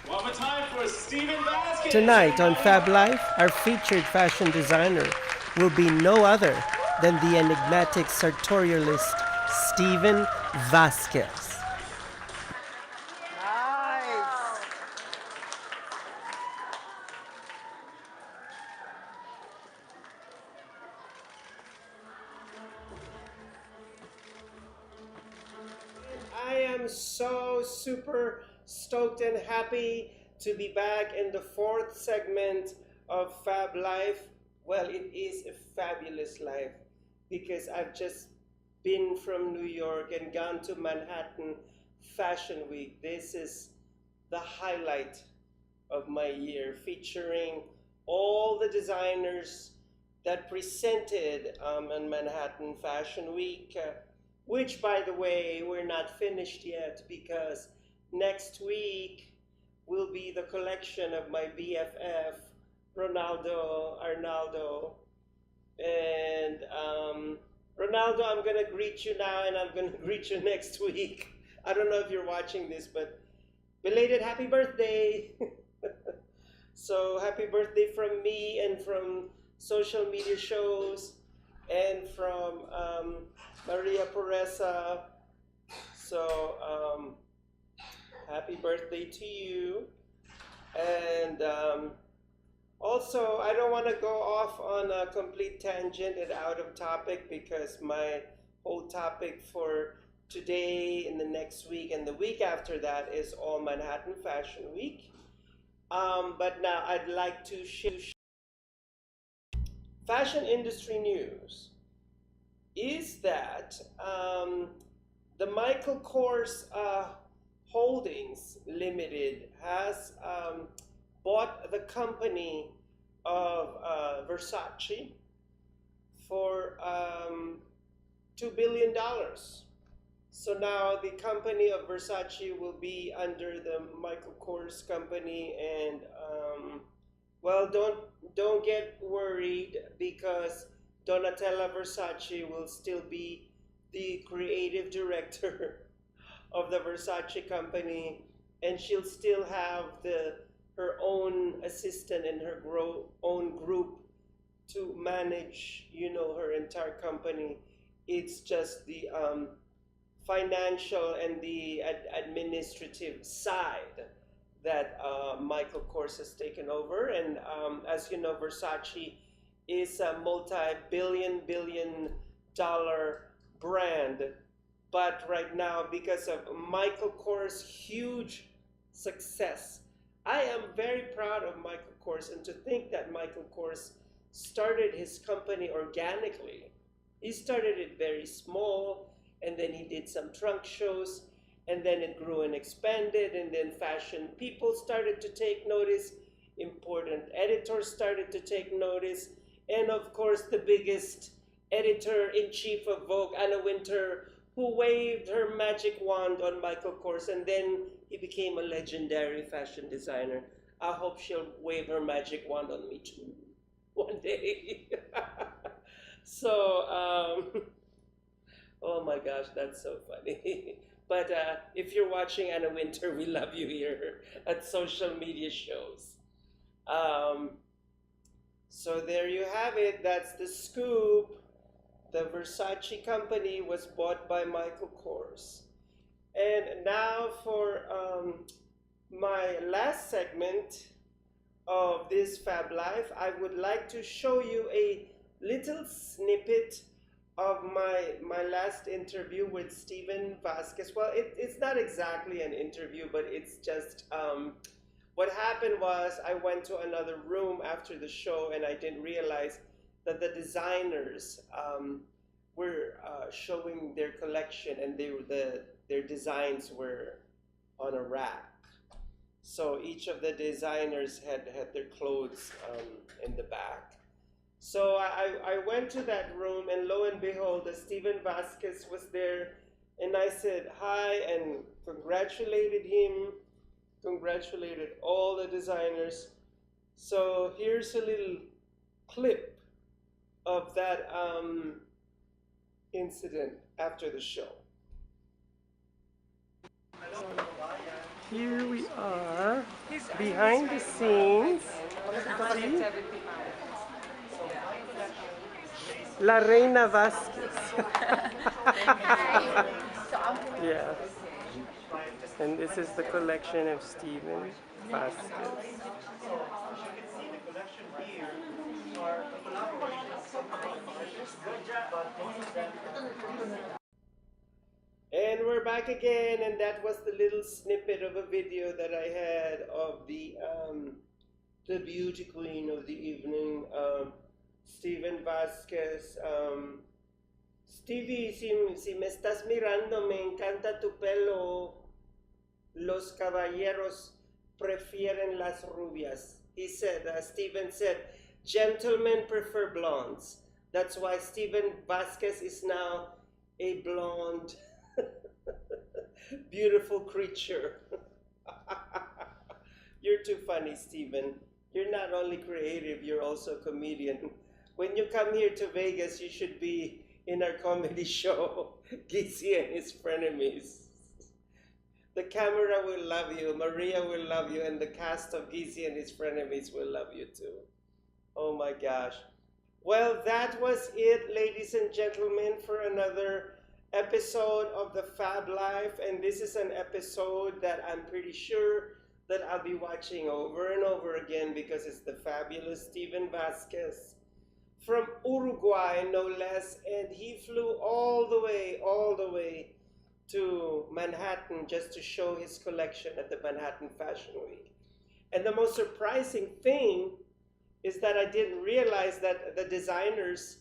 One more time for Steven Vasquez. Tonight on Fab Life, our featured fashion designer will be no other than the enigmatic sartorialist Steven Vasquez. Nice. I am so super stoked and happy to be back in the fourth segment of Fab Life. Well, it is a fabulous life because I've just been from New York and gone to Manhattan Fashion Week. This is the highlight of my year, featuring all the designers that presented on Manhattan Fashion Week, which, by the way, we're not finished yet because next week will be the collection of my BFF, Arnaldo. And Ronaldo, I'm going to greet you now and I'm going to greet you next week. I don't know if you're watching this, but belated happy birthday. So happy birthday from me and from social media shows and from Maria Pereza. So happy birthday to you. And also, I don't want to go off on a complete tangent and out of topic because my whole topic for today and the next week and the week after that is all Manhattan Fashion Week. But now I'd like to share fashion industry news is that the Michael Kors Holdings Limited has bought the company of Versace for $2 billion. So now the company of Versace will be under the Michael Kors company, and well, don't get worried because Donatella Versace will still be the creative director of the Versace company, and she'll still have her own assistant and her own group to manage, her entire company. It's just the financial and the administrative side that Michael Kors has taken over. And as you know, Versace is a multi-billion dollar brand. But right now, because of Michael Kors' huge success, I am very proud of Michael Kors, and to think that Michael Kors started his company organically. He started it very small, and then he did some trunk shows, and then it grew and expanded, and then fashion people started to take notice, important editors started to take notice, and of course the biggest editor-in-chief of Vogue, Anna Wintour, who waved her magic wand on Michael Kors, and then he became a legendary fashion designer. I hope she'll wave her magic wand on me too, one day. So, oh my gosh, that's so funny. But if you're watching Anna Wintour, we love you here at Social Media Shows. So there you have it. That's the scoop. The Versace company was bought by Michael Kors. And now for my last segment of this Fab Life, I would like to show you a little snippet of my last interview with Steven Vasquez. Well, it's not exactly an interview, but it's just what happened was I went to another room after the show and I didn't realize that the designers were showing their collection, and their designs were on a rack. So each of the designers had their clothes in the back. So I went to that room, and lo and behold, the Steven Vasquez was there, and I said hi and congratulated him, congratulated all the designers. So here's a little clip of that incident after the show. Here we are, behind the scenes. See? La Reina Vasquez. Yeah. And this is the collection of Steven Vasquez. And we're back again, and that was the little snippet of a video that I had of the beauty queen of the evening, Steven Vasquez. Stevie, si me estás mirando, me encanta tu pelo. Los caballeros prefieren las rubias. He said, Steven said, gentlemen prefer blondes. That's why Steven Vasquez is now a blonde, beautiful creature. You're too funny, Steven. You're not only creative, you're also a comedian. When you come here to Vegas, you should be in our comedy show, Gizzy and His Frenemies. The camera will love you, Maria will love you, and the cast of Gizzy and His Frenemies will love you too. Oh my gosh. Well, that was it, ladies and gentlemen, for another episode of the Fab Life. And this is an episode that I'm pretty sure that I'll be watching over and over again because it's the fabulous Steven Vasquez from Uruguay, no less. And he flew all the way to Manhattan just to show his collection at the Manhattan Fashion Week. And the most surprising thing is that I didn't realize that the designers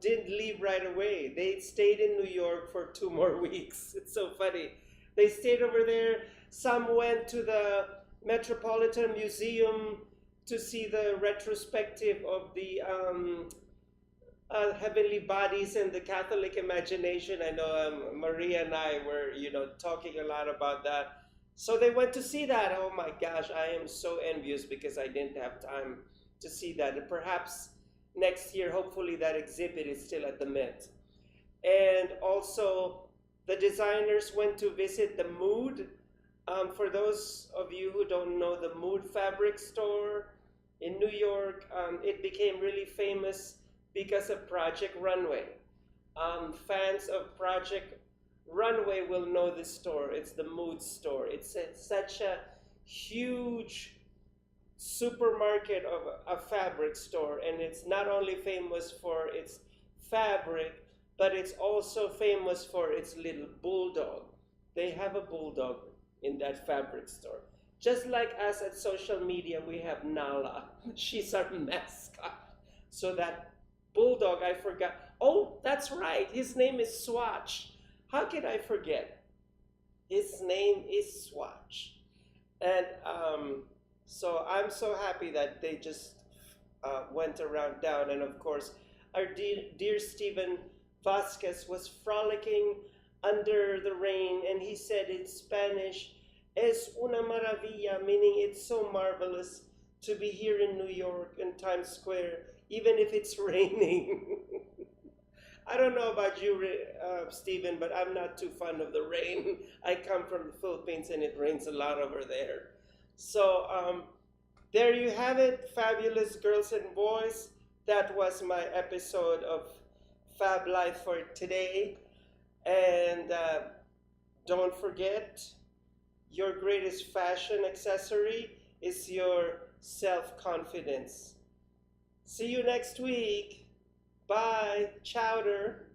didn't leave right away. They stayed in New York for 2 more weeks. It's so funny. They stayed over there. Some went to the Metropolitan Museum to see the retrospective of the heavenly bodies and the Catholic imagination. I know Maria and I were, talking a lot about that. So they went to see that. Oh my gosh, I am so envious because I didn't have time to see that. And perhaps next year, hopefully that exhibit is still at the Met. And also, the designers went to visit the Mood. For those of you who don't know, the Mood fabric store in New York, it became really famous because of Project Runway. Fans of Project Runway will know this store. It's the Mood store. It's such a huge supermarket of a fabric store, and it's not only famous for its fabric, but it's also famous for its little bulldog. They have a bulldog in that fabric store. Just like us at social media, we have Nala. She's our mascot. So that bulldog, I forgot. Oh, that's right. His name is Swatch. How can I forget? His name is Swatch. And so I'm so happy that they just went around down. And of course, our dear Steven Vasquez was frolicking under the rain. And he said in Spanish, es una maravilla, meaning it's so marvelous to be here in New York in Times Square, even if it's raining. I don't know about you, Steven, but I'm not too fond of the rain. I come from the Philippines and it rains a lot over there. So there you have it, fabulous girls and boys. That was my episode of Fab Life for today. And don't forget, your greatest fashion accessory is your self-confidence. See you next week. Bye. Chowder.